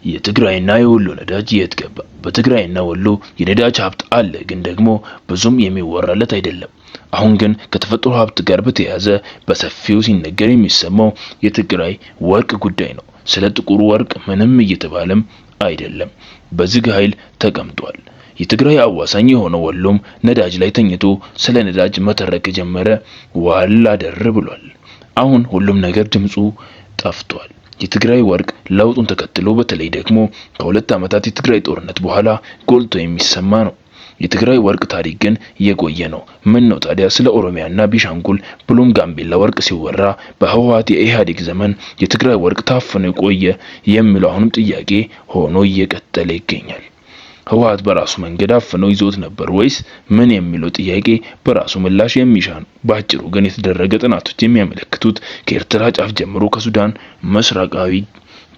የትግራይና የወሎ ነዳጅ የት ገባ? በትግራይና ወሎ የነዳጅ ሀብት አለ፣ ግን ደግሞ ብዙም የሚወራለት አይደለም። አሁን ግን ከተፈጥሮ ሀብት ጋር በተያያዘ በሰፊው ሲነገር የሚሰማው የትግራይ ወርቅ ጉዳይ ነው። ስለ ጥቁሩ ወርቅ ምንም እየተባለም አይደለም። በዝግ ኃይል ተቀምጧል። የትግራይ አዋሳኝ የሆነው ወሎም ነዳጅ ላይ ተኝቶ ስለ ነዳጅ መተረክ ጀመረ። ዋላ ደር ብሏል። አሁን ሁሉም ነገር ድምፁ ጠፍቷል። የትግራይ ወርቅ ለውጡን ተከትሎ በተለይ ደግሞ ከሁለት ዓመታት የትግራይ ጦርነት በኋላ ጎልቶ የሚሰማ ነው። የትግራይ ወርቅ ታሪክ ግን የቆየ ነው። ምን ነው ታዲያ ስለ ኦሮሚያና ቢሻንጉል ብሎም ጋምቤላ ወርቅ ሲወራ በህወሓት የኢህአዴግ ዘመን የትግራይ ወርቅ ታፍኖ ቆየ የሚለው አሁንም ጥያቄ ሆኖ እየቀጠለ ይገኛል። ህወሓት በራሱ መንገድ አፍኖ ይዞት ነበር ወይስ ምን የሚለው ጥያቄ በራሱ ምላሽ የሚሻ ነው። በአጭሩ ግን የተደረገ ጥናቶች የሚያመለክቱት ከኤርትራ ጫፍ ጀምሮ ከሱዳን ምስራቃዊ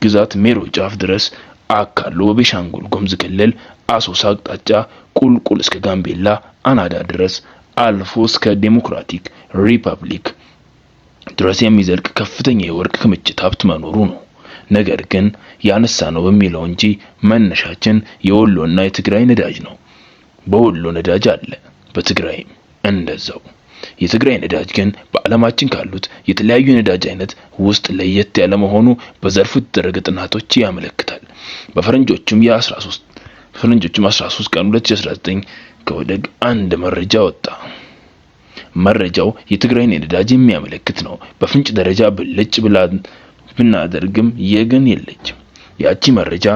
ግዛት ሜሮ ጫፍ ድረስ አካሎ በቤሻንጉል ጉሙዝ ክልል አሶሳ አቅጣጫ ቁልቁል እስከ ጋምቤላ አናዳ ድረስ አልፎ እስከ ዴሞክራቲክ ሪፐብሊክ ድረስ የሚዘልቅ ከፍተኛ የወርቅ ክምችት ሀብት መኖሩ ነው። ነገር ግን ያነሳ ነው በሚለው እንጂ መነሻችን የወሎና የትግራይ ነዳጅ ነው። በወሎ ነዳጅ አለ፣ በትግራይም እንደዛው። የትግራይ ነዳጅ ግን በዓለማችን ካሉት የተለያዩ ነዳጅ አይነት ውስጥ ለየት ያለ መሆኑ በዘርፉ የተደረገ ጥናቶች ያመለክታል። በፈረንጆቹም 13 ቀን 2019 ከወደግ አንድ መረጃ ወጣ። መረጃው የትግራይ ነዳጅ የሚያመለክት ነው። በፍንጭ ደረጃ ብልጭ ብናደርግም የግን የለችም። ያቺ መረጃ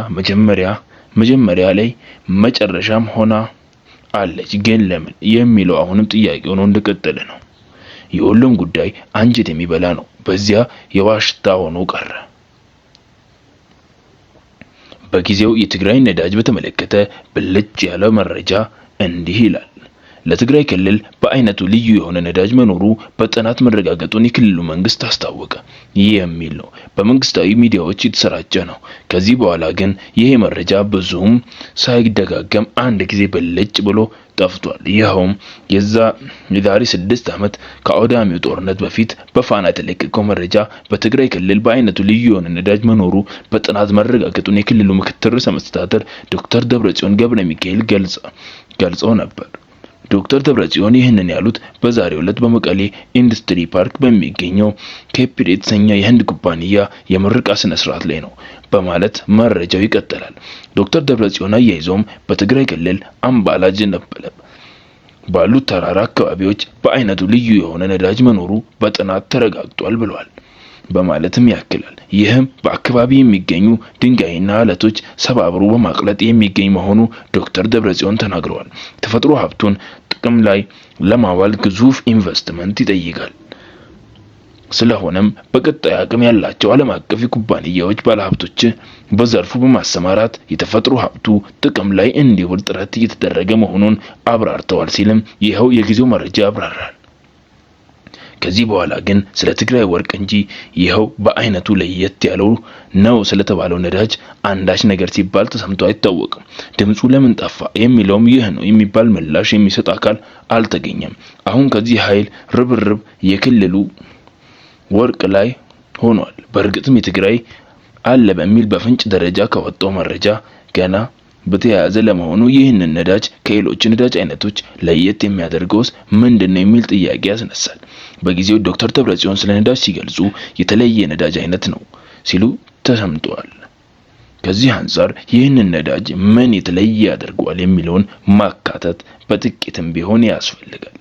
መጀመሪያ ላይ መጨረሻም ሆና አለች። ግን ለምን የሚለው አሁንም ጥያቄ ሆኖ እንደቀጠለ ነው። የሁሉም ጉዳይ አንጀት የሚበላ ነው። በዚያ የዋሽታ ሆኖ ቀረ። በጊዜው የትግራይ ነዳጅ በተመለከተ ብልጭ ያለው መረጃ እንዲህ ይላል። ለትግራይ ክልል በአይነቱ ልዩ የሆነ ነዳጅ መኖሩ በጥናት መረጋገጡን የክልሉ መንግስት አስታወቀ የሚል ነው። በመንግስታዊ ሚዲያዎች የተሰራጨ ነው። ከዚህ በኋላ ግን ይሄ መረጃ ብዙም ሳይደጋገም አንድ ጊዜ ብልጭ ብሎ ጠፍቷል። ይኸውም የዛሬ 6 ዓመት ከአውዳሚው ጦርነት በፊት በፋና የተለቀቀው መረጃ በትግራይ ክልል በአይነቱ ልዩ የሆነ ነዳጅ መኖሩ በጥናት መረጋገጡን የክልሉ ምክትል ርዕሰ መስተዳድር ዶክተር ደብረጽዮን ገብረ ሚካኤል ገልጸው ነበር። ዶክተር ደብረጽዮን ይህንን ያሉት በዛሬው ዕለት በመቀሌ ኢንዱስትሪ ፓርክ በሚገኘው ኬፒድ የተሰኘ የህንድ ኩባንያ የምረቃ ስነ ስርዓት ላይ ነው በማለት መረጃው ይቀጥላል። ዶክተር ደብረጽዮን አያይዘውም በትግራይ ክልል አምባላጅ ባሉት ተራራ አካባቢዎች በአይነቱ ልዩ የሆነ ነዳጅ መኖሩ በጥናት ተረጋግጧል ብለዋል በማለትም ያክላል። ይህም በአካባቢ የሚገኙ ድንጋይና አለቶች ሰባብሮ በማቅለጥ የሚገኝ መሆኑ ዶክተር ደብረጽዮን ተናግረዋል። ተፈጥሮ ሀብቱን ጥቅም ላይ ለማዋል ግዙፍ ኢንቨስትመንት ይጠይቃል። ስለሆነም በቀጣይ አቅም ያላቸው ዓለም አቀፍ ኩባንያዎች ባለሀብቶች በዘርፉ በማሰማራት የተፈጥሮ ሀብቱ ጥቅም ላይ እንዲውል ጥረት እየተደረገ መሆኑን አብራርተዋል ሲልም ይኸው የጊዜው መረጃ ያብራራል። ከዚህ በኋላ ግን ስለ ትግራይ ወርቅ እንጂ ይኸው በአይነቱ ለየት ያለው ነው ስለተባለው ነዳጅ አንዳች ነገር ሲባል ተሰምቶ አይታወቅም። ድምፁ ለምን ጠፋ የሚለውም ይህ ነው የሚባል ምላሽ የሚሰጥ አካል አልተገኘም። አሁን ከዚህ ኃይል ርብርብ የክልሉ ወርቅ ላይ ሆኗል። በእርግጥም የትግራይ አለ በሚል በፍንጭ ደረጃ ከወጣው መረጃ ገና በተያያዘ ለመሆኑ ይህንን ነዳጅ ከሌሎች ነዳጅ አይነቶች ለየት የሚያደርገውስ ምንድነው የሚል ጥያቄ ያስነሳል። በጊዜው ዶክተር ደብረጽዮን ስለ ነዳጅ ሲገልጹ የተለየ ነዳጅ አይነት ነው ሲሉ ተሰምተዋል። ከዚህ አንፃር ይህንን ነዳጅ ምን የተለየ ያደርገዋል የሚለውን ማካተት በጥቂትም ቢሆን ያስፈልጋል።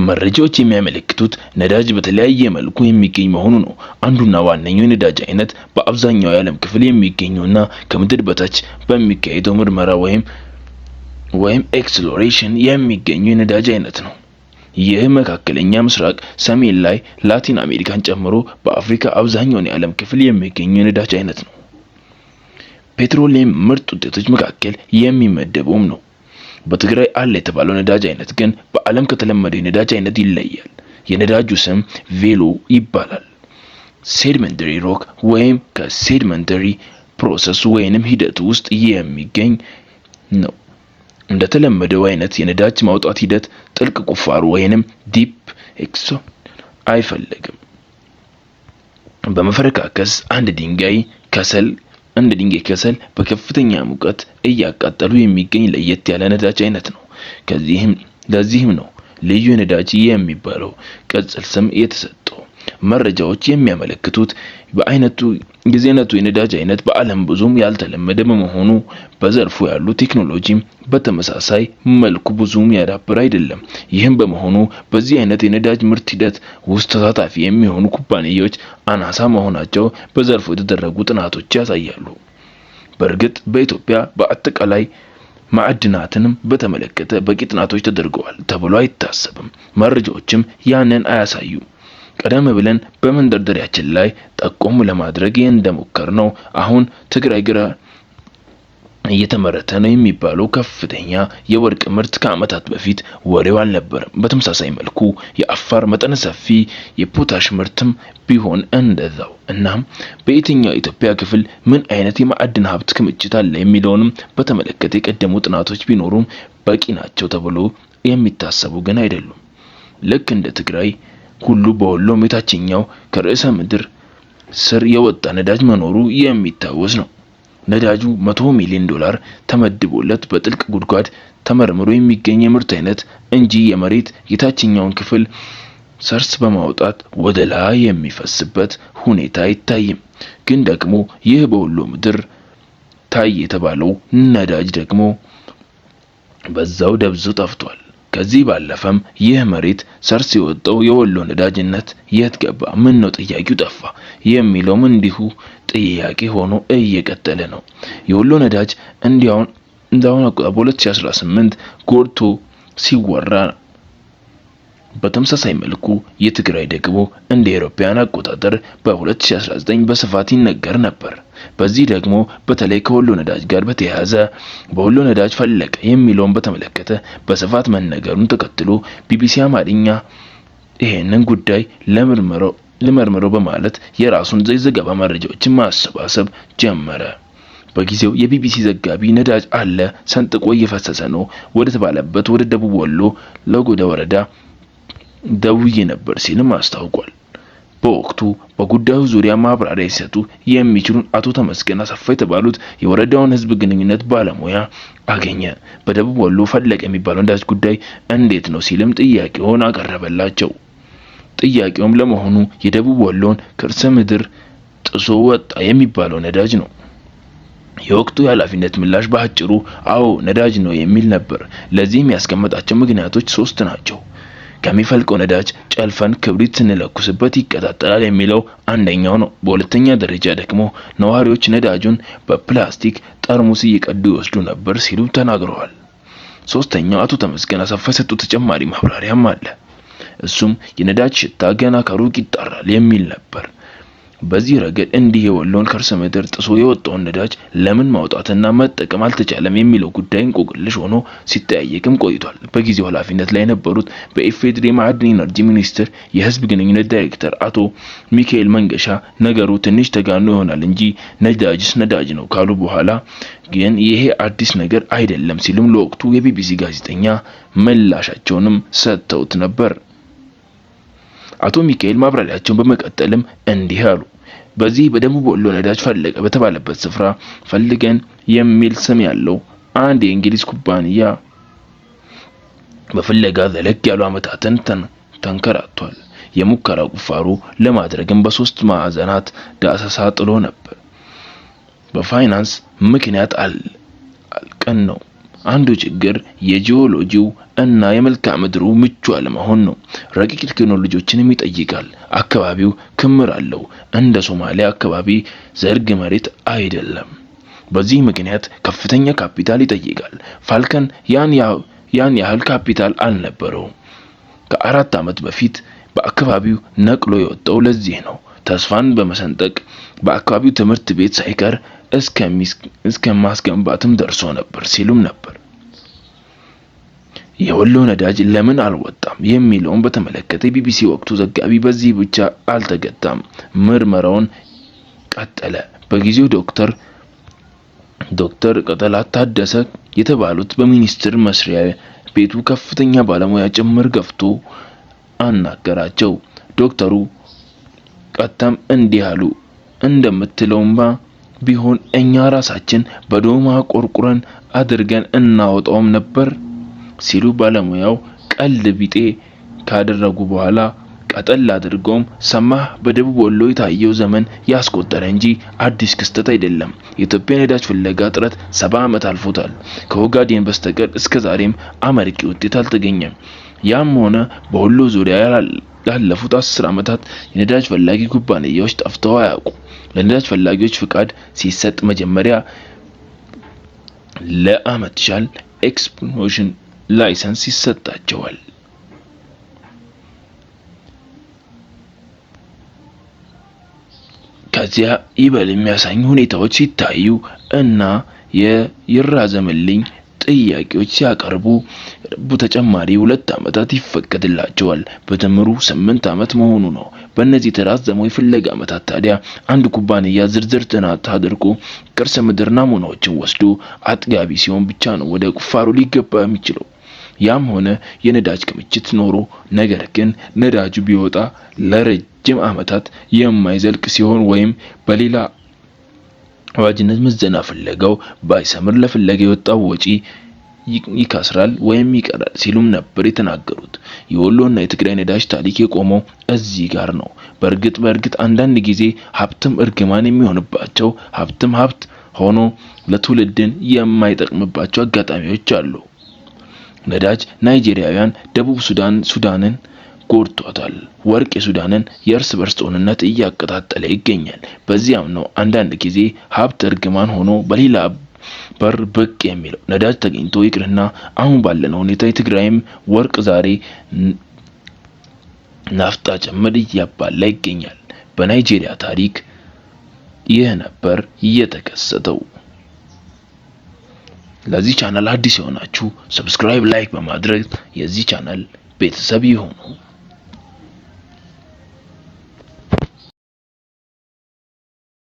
መረጃዎች የሚያመለክቱት ነዳጅ በተለያየ መልኩ የሚገኝ መሆኑ ነው። አንዱና ዋነኛው የነዳጅ አይነት በአብዛኛው የዓለም ክፍል የሚገኘውና ከምድር በታች በሚካሄደው ምርመራ ወይም ኤክስፕሎሬሽን የሚገኘው የነዳጅ አይነት ነው። ይህ መካከለኛ ምስራቅ፣ ሰሜን ላይ ላቲን አሜሪካን ጨምሮ በአፍሪካ አብዛኛውን የዓለም ክፍል የሚገኘው የነዳጅ አይነት ነው። ፔትሮሊየም ምርጥ ውጤቶች መካከል የሚመደበውም ነው። በትግራይ አለ የተባለው ነዳጅ አይነት ግን በዓለም ከተለመደው የነዳጅ አይነት ይለያል። የነዳጁ ስም ቬሎ ይባላል። ሴዲመንተሪ ሮክ ወይም ከሴዲመንተሪ ፕሮሰስ ወይንም ሂደት ውስጥ የሚገኝ ነው። እንደተለመደው አይነት የነዳጅ ማውጣት ሂደት ጥልቅ ቁፋሮ ወይንም ዲፕ አይፈልግም። በመፈረካከስ አንድ ድንጋይ ከሰል በከፍተኛ ሙቀት እያቃጠሉ የሚገኝ ለየት ያለ ነዳጅ አይነት ነው። ለዚህም ነው ልዩ ነዳጅ የሚባለው ቅጽል ስም የተሰጠው። መረጃዎች የሚያመለክቱት በአይነቱ የነዳጅ አይነት በዓለም ብዙም ያልተለመደ በመሆኑ በዘርፉ ያሉ ቴክኖሎጂም በተመሳሳይ መልኩ ብዙም ያዳብር አይደለም። ይህም በመሆኑ በዚህ አይነት የነዳጅ ምርት ሂደት ውስጥ ተሳታፊ የሚሆኑ ኩባንያዎች አናሳ መሆናቸው በዘርፉ የተደረጉ ጥናቶች ያሳያሉ። በእርግጥ በኢትዮጵያ በአጠቃላይ ማዕድናትንም በተመለከተ በቂ ጥናቶች ተደርገዋል ተብሎ አይታሰብም። መረጃዎችም ያንን አያሳዩም። ቀደም ብለን በመንደርደሪያችን ላይ ጠቆም ለማድረግ እንደሞከርነው አሁን ትግራይ ግራ እየተመረተ ነው የሚባለው ከፍተኛ የወርቅ ምርት ከዓመታት በፊት ወሬው አልነበረም። በተመሳሳይ መልኩ የአፋር መጠነ ሰፊ የፖታሽ ምርትም ቢሆን እንደዛው። እናም በየትኛው የኢትዮጵያ ክፍል ምን አይነት የማዕድን ሀብት ክምችት አለ የሚለውንም በተመለከተ የቀደሙ ጥናቶች ቢኖሩም በቂ ናቸው ተብሎ የሚታሰቡ ግን አይደሉም። ልክ እንደ ትግራይ ሁሉ በወሎም የታችኛው ከርዕሰ ምድር ስር የወጣ ነዳጅ መኖሩ የሚታወስ ነው። ነዳጁ $100 ሚሊዮን ተመድቦለት በጥልቅ ጉድጓድ ተመርምሮ የሚገኝ የምርት አይነት እንጂ የመሬት የታችኛውን ክፍል ሰርስ በማውጣት ወደ ላይ የሚፈስበት ሁኔታ አይታይም። ግን ደግሞ ይህ በወሎ ምድር ታይ የተባለው ነዳጅ ደግሞ በዛው ደብዞ ጠፍቷል። ከዚህ ባለፈም ይህ መሬት ሰርስ የወጣው የወሎ ነዳጅነት የት ገባ? ምን ነው ጥያቄው ጠፋ የሚለውም እንዲሁ ጥያቄ ሆኖ እየቀጠለ ነው። የወሎ ነዳጅ እንዳሁን በ2018 ጎልቶ ሲወራ፣ በተመሳሳይ መልኩ የትግራይ ደግሞ እንደ አውሮፓውያን አቆጣጠር በ2019 በስፋት ይነገር ነበር። በዚህ ደግሞ በተለይ ከወሎ ነዳጅ ጋር በተያያዘ በወሎ ነዳጅ ፈለቀ የሚለውን በተመለከተ በስፋት መነገሩን ተከትሎ ቢቢሲ አማርኛ ይሄንን ጉዳይ ለመርምረው በማለት የራሱን ዘገባ መረጃዎችን ማሰባሰብ ጀመረ። በጊዜው የቢቢሲ ዘጋቢ ነዳጅ አለ ሰንጥቆ እየፈሰሰ ነው ወደ ተባለበት ወደ ደቡብ ወሎ ለጎዳ ወረዳ ደውዬ ነበር ሲልም አስታውቋል። በወቅቱ በጉዳዩ ዙሪያ ማብራሪያ ሲሰጡ የሚችሉን አቶ ተመስገን አሰፋ የተባሉት የወረዳውን ሕዝብ ግንኙነት ባለሙያ አገኘ። በደቡብ ወሎ ፈለቀ የሚባለው ነዳጅ ጉዳይ እንዴት ነው ሲልም ጥያቄውን አቀረበላቸው። ጥያቄውም ለመሆኑ የደቡብ ወሎን ከርሰ ምድር ጥሶ ወጣ የሚባለው ነዳጅ ነው? የወቅቱ የኃላፊነት ምላሽ በአጭሩ አዎ ነዳጅ ነው የሚል ነበር። ለዚህም ያስቀመጣቸው ምክንያቶች 3 ናቸው። ከሚፈልቀው ነዳጅ ጨልፈን ክብሪት ስንለኩስበት ይቀጣጠላል የሚለው አንደኛው ነው። በሁለተኛ ደረጃ ደግሞ ነዋሪዎች ነዳጁን በፕላስቲክ ጠርሙስ እየቀዱ ይወስዱ ነበር ሲሉ ተናግረዋል። ሶስተኛው አቶ ተመስገን አሰፋ የሰጡት ተጨማሪ ማብራሪያም አለ። እሱም የነዳጅ ሽታ ገና ከሩቅ ይጣራል የሚል ነበር። በዚህ ረገድ እንዲህ የወሎን ከርሰ ምድር ጥሶ የወጣውን ነዳጅ ለምን ማውጣትና መጠቀም አልተቻለም የሚለው ጉዳይ እንቆቅልሽ ሆኖ ሲጠያየቅም ቆይቷል። በጊዜው ኃላፊነት ላይ የነበሩት በኢፌዴሪ ማዕድን ኢነርጂ ሚኒስቴር የህዝብ ግንኙነት ዳይሬክተር አቶ ሚካኤል መንገሻ ነገሩ ትንሽ ተጋኖ ይሆናል እንጂ ነዳጅስ ነዳጅ ነው ካሉ በኋላ ግን ይሄ አዲስ ነገር አይደለም ሲሉም ለወቅቱ የቢቢሲ ጋዜጠኛ ምላሻቸውንም ሰጥተውት ነበር። አቶ ሚካኤል ማብራሪያቸውን በመቀጠልም እንዲህ አሉ። በዚህ በደቡብ ወሎ ነዳጅ ፈለቀ በተባለበት ስፍራ ፈልገን የሚል ስም ያለው አንድ የእንግሊዝ ኩባንያ በፍለጋ ዘለግ ያሉ ዓመታትን ተንከራቷል። የሙከራ ቁፋሮ ለማድረግም በ3 ማዕዘናት ዳሰሳ ጥሎ ነበር። በፋይናንስ ምክንያት አልቀን ነው። አንዱ ችግር የጂኦሎጂው እና የመልክዓ ምድሩ ምቹ አለመሆን ነው። ረቂቅ ቴክኖሎጂዎችንም ይጠይቃል። አካባቢው ክምር አለው። እንደ ሶማሊያ አካባቢ ዘርግ መሬት አይደለም። በዚህ ምክንያት ከፍተኛ ካፒታል ይጠይቃል። ፋልከን ያን ያህል ካፒታል አልነበረውም። ከ4 ዓመት በፊት በአካባቢው ነቅሎ የወጣው ለዚህ ነው። ተስፋን በመሰንጠቅ በአካባቢው ትምህርት ቤት ሳይቀር እስከ ማስገንባትም ደርሶ ነበር ሲሉም ነበር። የወሎ ነዳጅ ለምን አልወጣም የሚለውን በተመለከተ ቢቢሲ ወቅቱ ዘጋቢ በዚህ ብቻ አልተገታም፣ ምርመራውን ቀጠለ። በጊዜው ዶክተር ቀጠላ ታደሰ የተባሉት በሚኒስቴር መስሪያ ቤቱ ከፍተኛ ባለሙያ ጭምር ገፍቶ አናገራቸው። ዶክተሩ ቀጥታም እንዲህ አሉ። እንደምትለውማ ቢሆን እኛ ራሳችን በዶማ ቆርቁረን አድርገን እናወጣውም ነበር ሲሉ ባለሙያው ቀልድ ቢጤ ካደረጉ በኋላ ቀጠል አድርገውም ሰማህ በደቡብ ወሎ የታየው ዘመን ያስቆጠረ እንጂ አዲስ ክስተት አይደለም። የኢትዮጵያ ነዳጅ ፍለጋ ጥረት 70 ዓመት አልፎታል። ከኦጋዴን በስተቀር እስከዛሬም አመርቂ ውጤት አልተገኘም። ያም ሆነ በወሎ ዙሪያ ላለፉት 10 ዓመታት የነዳጅ ፈላጊ ኩባንያዎች ጠፍተው አያውቁም። ለነዳጅ ፈላጊዎች ፍቃድ ሲሰጥ መጀመሪያ ለአመት ሻል ኤክስፕሎሬሽን ላይሰንስ ይሰጣቸዋል። ከዚያ ይበል የሚያሳዩ ሁኔታዎች ሲታዩ እና ይራዘምልኝ ጥያቄዎች ሲያቀርቡ ተጨማሪ 2 ዓመታት ይፈቀድላቸዋል። በድምሩ 8 ዓመት መሆኑ ነው። በእነዚህ የተራዘመው የፍለጋ ዓመታት ታዲያ አንድ ኩባንያ ዝርዝር ጥናት አድርጎ ቅርስ ምድር ናሙናዎችን ወስዶ አጥጋቢ ሲሆን ብቻ ነው ወደ ቁፋሮ ሊገባ የሚችለው። ያም ሆነ የነዳጅ ክምችት ኖሮ ነገር ግን ነዳጁ ቢወጣ ለረጅም ዓመታት የማይዘልቅ ሲሆን ወይም በሌላ አዋጅነት ምዘና ፍለጋው ባይሰምር ለፍለጋ የወጣው ወጪ ይከስራል ወይም ይቀራል ሲሉም ነበር የተናገሩት። የወሎና የትግራይ ነዳጅ ታሪክ የቆመው እዚህ ጋር ነው። በእርግጥ አንዳንድ ጊዜ ሀብትም እርግማን የሚሆንባቸው ሀብትም ሀብት ሆኖ ለትውልድን የማይጠቅምባቸው አጋጣሚዎች አሉ። ነዳጅ ናይጄሪያውያን ደቡብ ሱዳንን ጎድቷታል። ወርቅ የሱዳንን የእርስ በርስ ጦርነት እያቀጣጠለ ይገኛል። በዚያም ነው አንዳንድ ጊዜ ሀብት እርግማን ሆኖ በሌላ በር ብቅ የሚለው። ነዳጅ ተገኝቶ ይቅርና አሁን ባለነው ሁኔታ የትግራይም ወርቅ ዛሬ ናፍጣ ጭምር እያባላ ይገኛል። በናይጄሪያ ታሪክ ይህ ነበር የተከሰተው። ለዚህ ቻናል አዲስ የሆናችሁ ሰብስክራይብ፣ ላይክ በማድረግ የዚህ ቻናል ቤተሰብ ይሁኑ።